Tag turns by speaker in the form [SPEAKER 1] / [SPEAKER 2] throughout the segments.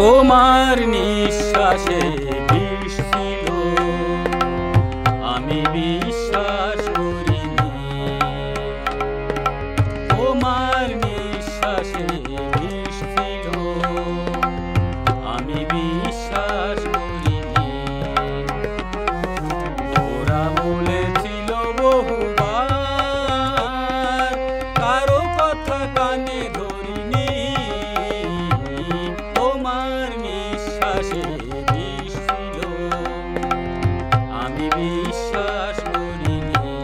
[SPEAKER 1] তোমার নিঃশ্বাসে বিষ ছিল, আমি বিশ্বাস করিনি। তোমার নিঃশ্বাসে বিষ ছিল, আমি বিশ্বাস করিনি। ওরা বলেছিল বহুবার, কারো কথা কানে ধরিনি। তোমার নিঃশ্বাসে বিষ ছিল, আমি বিশ্বাস করিনি।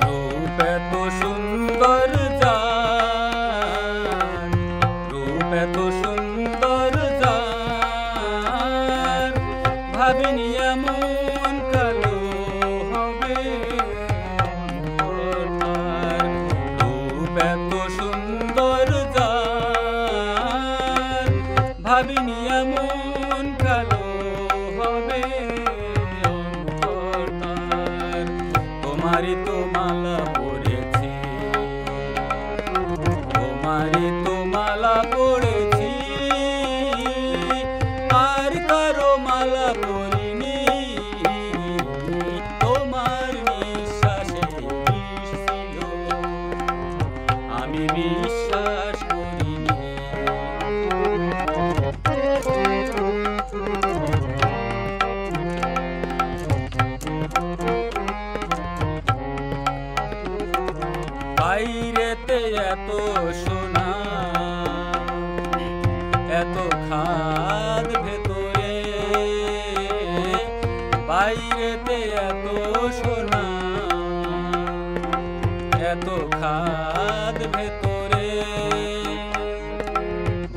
[SPEAKER 1] রূপ এত সুন্দর যার, রূপ এত সুন্দর যার, ভাবিনি এমন কালো হবে অন্তর। রূপ এত সুন্দর যার, ভাবিনি এমন কালো হবে অন্তর। তোমারই তো মালা পড়েছি, তোমারই তো মালা পড়েছি, আর কারো মালা পড়িনি। তোমার নিঃশ্বাসে বিষ ছিল, আমি বিশ্বাস করিনি। বাইরেতে এত সোনা, এত খাদ ভেতরে, বাইরেতে এত সোনা, এত খাদ ভেতরে।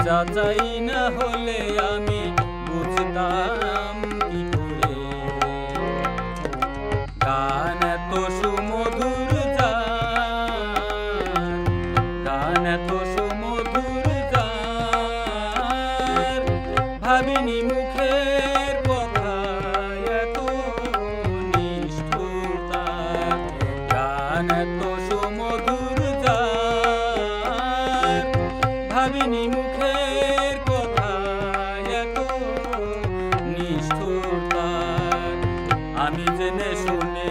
[SPEAKER 1] যাচাই না হলে আমি বুঝতাম কি করে। গান এত সুমধুর যার, গান এত সুমধুর যার, ভাবিনি মুখের কথা এত নিষ্ঠুরতা। গান এত সুমধুর যার, ভাবিনি মুখের কথা এত নিষ্ঠুরতা। আমি জেনে শুনে